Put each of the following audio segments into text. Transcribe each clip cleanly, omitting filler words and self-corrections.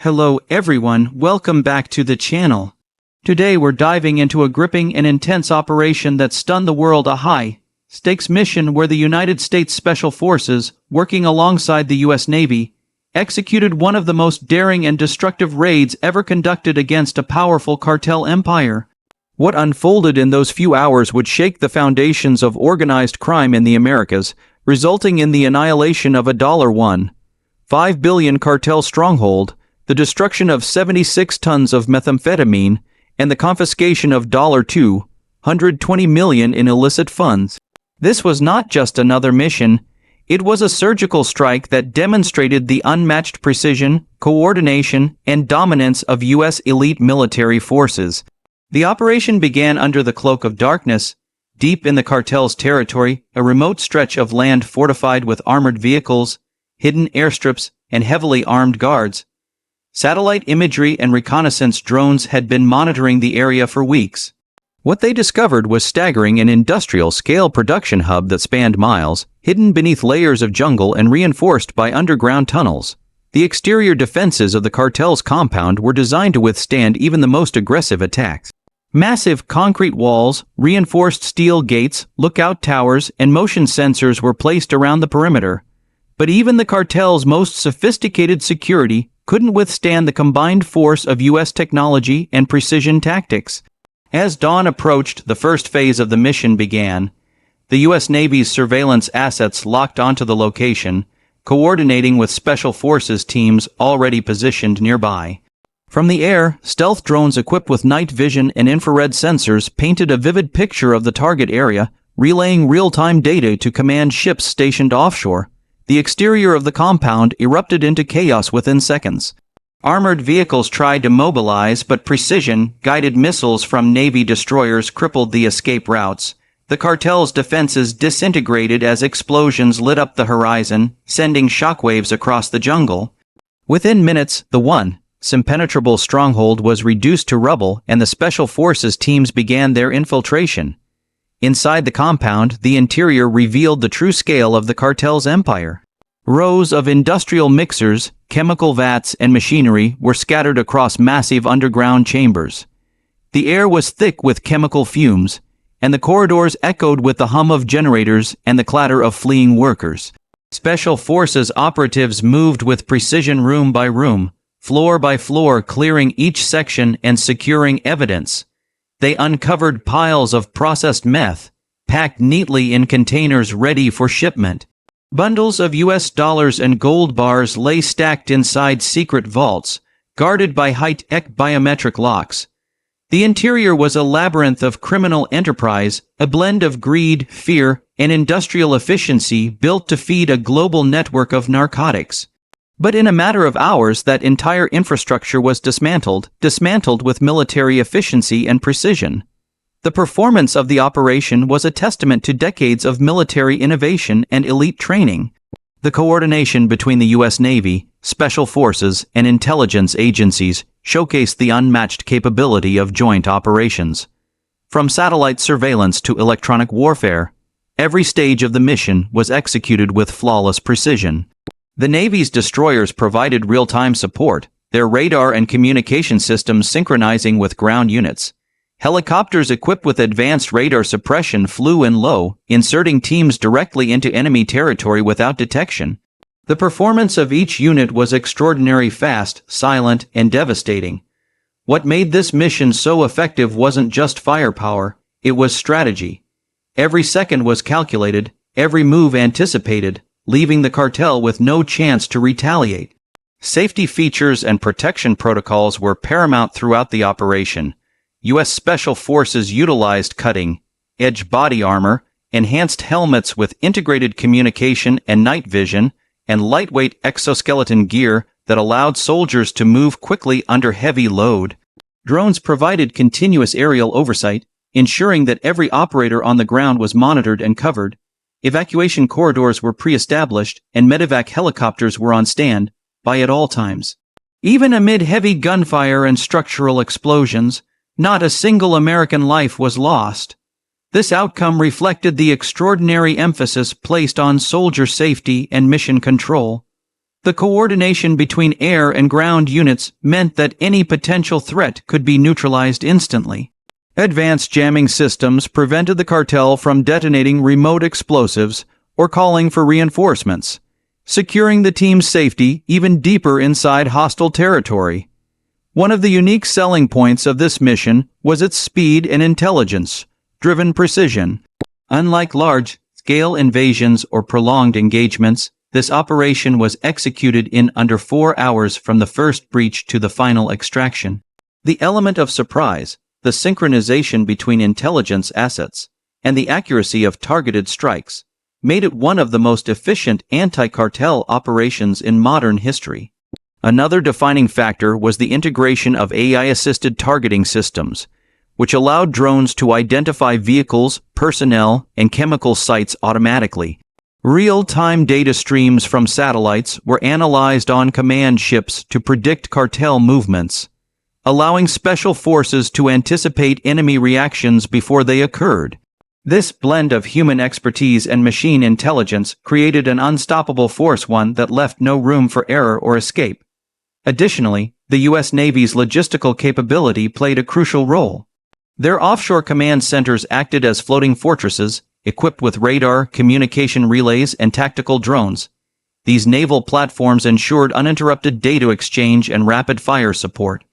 Hello everyone, welcome back to the channel. Today we're diving into a gripping and intense operation that stunned the world, a high-stakes mission where the United States Special Forces, working alongside the U.S. Navy, executed one of the most daring and destructive raids ever conducted against a powerful cartel empire. What unfolded in those few hours would shake the foundations of organized crime in the Americas, resulting in the annihilation of a $1.5 billion cartel stronghold, the destruction of 76 tons of methamphetamine, and the confiscation of $220 million in illicit funds. This was not just another mission, it was a surgical strike that demonstrated the unmatched precision, coordination, and dominance of U.S. elite military forces. The operation began under the cloak of darkness, deep in the cartel's territory, a remote stretch of land fortified with armored vehicles, hidden airstrips, and heavily armed guards. Satellite imagery and reconnaissance drones had been monitoring the area for weeks. What they discovered was staggering: an industrial-scale production hub that spanned miles, hidden beneath layers of jungle and reinforced by underground tunnels. The exterior defenses of the cartel's compound were designed to withstand even the most aggressive attacks. Massive concrete walls, reinforced steel gates, lookout towers, and motion sensors were placed around the perimeter. But even the cartel's most sophisticated security couldn't withstand the combined force of U.S. technology and precision tactics. As dawn approached, the first phase of the mission began. The U.S. Navy's surveillance assets locked onto the location, coordinating with Special Forces teams already positioned nearby. From the air, stealth drones equipped with night vision and infrared sensors painted a vivid picture of the target area, relaying real-time data to command ships stationed offshore. The exterior of the compound erupted into chaos within seconds. Armored vehicles tried to mobilize, but precision-guided missiles from Navy destroyers crippled the escape routes. The cartel's defenses disintegrated as explosions lit up the horizon, sending shockwaves across the jungle. Within minutes, the once impenetrable stronghold was reduced to rubble, and the Special Forces teams began their infiltration. Inside the compound, the interior revealed the true scale of the cartel's empire. Rows of industrial mixers, chemical vats, and machinery were scattered across massive underground chambers. The air was thick with chemical fumes, and the corridors echoed with the hum of generators and the clatter of fleeing workers. Special Forces operatives moved with precision room by room, floor by floor, clearing each section and securing evidence. They uncovered piles of processed meth, packed neatly in containers ready for shipment. Bundles of U.S. dollars and gold bars lay stacked inside secret vaults, guarded by high-tech biometric locks. The interior was a labyrinth of criminal enterprise, a blend of greed, fear, and industrial efficiency built to feed a global network of narcotics. But in a matter of hours, that entire infrastructure was dismantled with military efficiency and precision. The performance of the operation was a testament to decades of military innovation and elite training. The coordination between the U.S. Navy, Special Forces, and intelligence agencies showcased the unmatched capability of joint operations. From satellite surveillance to electronic warfare, every stage of the mission was executed with flawless precision. The Navy's destroyers provided real-time support, their radar and communication systems synchronizing with ground units. Helicopters equipped with advanced radar suppression flew in low, inserting teams directly into enemy territory without detection. The performance of each unit was extraordinarily fast, silent, and devastating. What made this mission so effective wasn't just firepower, it was strategy. Every second was calculated, every move anticipated, leaving the cartel with no chance to retaliate. Safety features and protection protocols were paramount throughout the operation. U.S. Special Forces utilized cutting-edge body armor, enhanced helmets with integrated communication and night vision, and lightweight exoskeleton gear that allowed soldiers to move quickly under heavy load. Drones provided continuous aerial oversight, ensuring that every operator on the ground was monitored and covered. Evacuation corridors were pre-established, and medevac helicopters were on standby at all times. Even amid heavy gunfire and structural explosions, not a single American life was lost. This outcome reflected the extraordinary emphasis placed on soldier safety and mission control. The coordination between air and ground units meant that any potential threat could be neutralized instantly. Advanced jamming systems prevented the cartel from detonating remote explosives or calling for reinforcements, securing the team's safety even deeper inside hostile territory. One of the unique selling points of this mission was its speed and intelligence-driven precision. Unlike large-scale invasions or prolonged engagements, this operation was executed in under 4 hours from the first breach to the final extraction. The element of surprise, the synchronization between intelligence assets, and the accuracy of targeted strikes made it one of the most efficient anti-cartel operations in modern history. Another defining factor was the integration of AI-assisted targeting systems, which allowed drones to identify vehicles, personnel, and chemical sites automatically. Real-time data streams from satellites were analyzed on command ships to predict cartel movements, allowing special forces to anticipate enemy reactions before they occurred. This blend of human expertise and machine intelligence created an unstoppable force, one that left no room for error or escape. Additionally, the U.S. Navy's logistical capability played a crucial role. Their offshore command centers acted as floating fortresses, equipped with radar, communication relays, and tactical drones. These naval platforms ensured uninterrupted data exchange and rapid-fire support.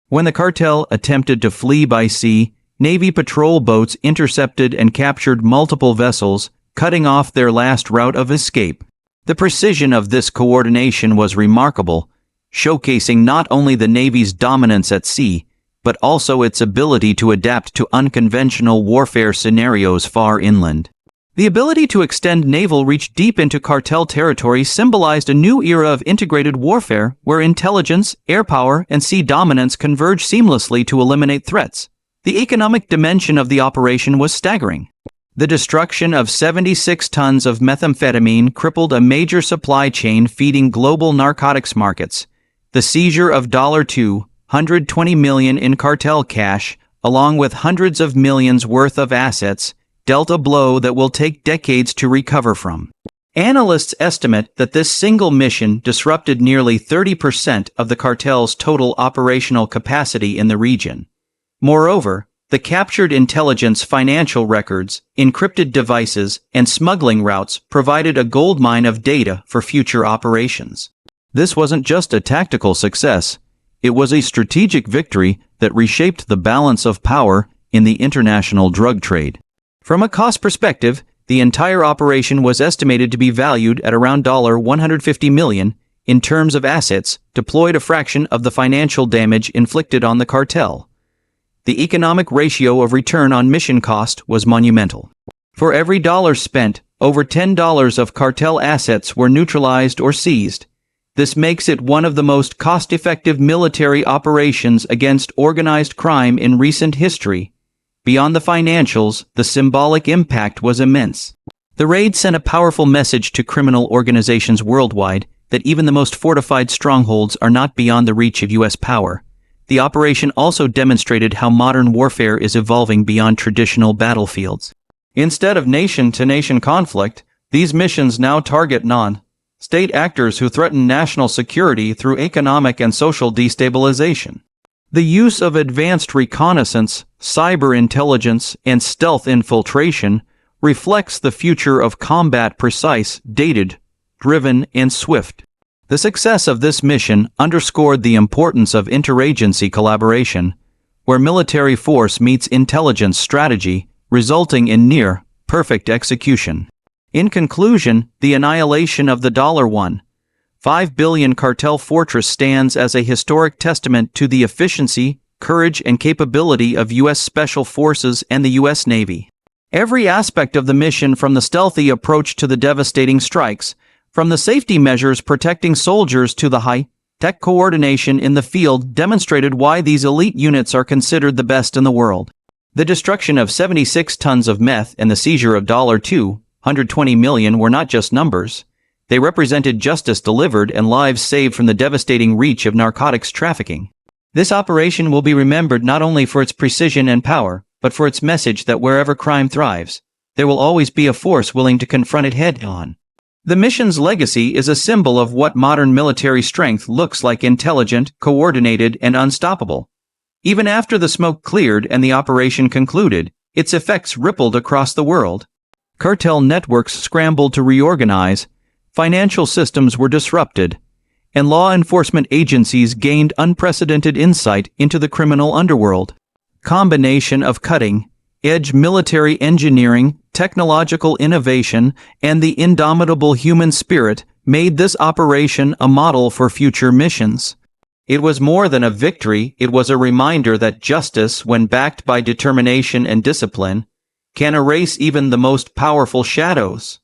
When the cartel attempted to flee by sea, Navy patrol boats intercepted and captured multiple vessels, cutting off their last route of escape. The precision of this coordination was remarkable, showcasing not only the Navy's dominance at sea, but also its ability to adapt to unconventional warfare scenarios far inland. The ability to extend naval reach deep into cartel territory symbolized a new era of integrated warfare where intelligence, air power, and sea dominance converged seamlessly to eliminate threats. The economic dimension of the operation was staggering. The destruction of 76 tons of methamphetamine crippled a major supply chain feeding global narcotics markets. The seizure of $220 million in cartel cash, along with hundreds of millions worth of assets, dealt a blow that will take decades to recover from. Analysts estimate that this single mission disrupted nearly 30% of the cartel's total operational capacity in the region. Moreover, the captured intelligence, financial records, encrypted devices, and smuggling routes provided a goldmine of data for future operations. This wasn't just a tactical success. It was a strategic victory that reshaped the balance of power in the international drug trade. From a cost perspective, the entire operation was estimated to be valued at around $150 million in terms of assets deployed, a fraction of the financial damage inflicted on the cartel. The economic ratio of return on mission cost was monumental. For every dollar spent, over $10 of cartel assets were neutralized or seized. This makes it one of the most cost-effective military operations against organized crime in recent history. Beyond the financials, the symbolic impact was immense. The raid sent a powerful message to criminal organizations worldwide that even the most fortified strongholds are not beyond the reach of U.S. power. The operation also demonstrated how modern warfare is evolving beyond traditional battlefields. Instead of nation-to-nation conflict, these missions now target non-state actors who threaten national security through economic and social destabilization. The use of advanced reconnaissance, cyber intelligence, and stealth infiltration reflects the future of combat: precise, dated, driven, and swift. The success of this mission underscored the importance of interagency collaboration, where military force meets intelligence strategy, resulting in near-perfect execution. In conclusion, the annihilation of the $1.5 billion cartel fortress stands as a historic testament to the efficiency, courage, and capability of U.S. Special Forces and the U.S. Navy. Every aspect of the mission, from the stealthy approach to the devastating strikes, from the safety measures protecting soldiers to the high-tech coordination in the field, demonstrated why these elite units are considered the best in the world. The destruction of 76 tons of meth and the seizure of $220 million were not just numbers. They represented justice delivered and lives saved from the devastating reach of narcotics trafficking. This operation will be remembered not only for its precision and power, but for its message that wherever crime thrives, there will always be a force willing to confront it head-on. The mission's legacy is a symbol of what modern military strength looks like: intelligent, coordinated, and unstoppable. Even after the smoke cleared and the operation concluded, its effects rippled across the world. Cartel networks scrambled to reorganize, financial systems were disrupted, and law enforcement agencies gained unprecedented insight into the criminal underworld. Combination of cutting-edge military engineering, technological innovation, and the indomitable human spirit made this operation a model for future missions. It was more than a victory, it was a reminder that justice, when backed by determination and discipline, can erase even the most powerful shadows.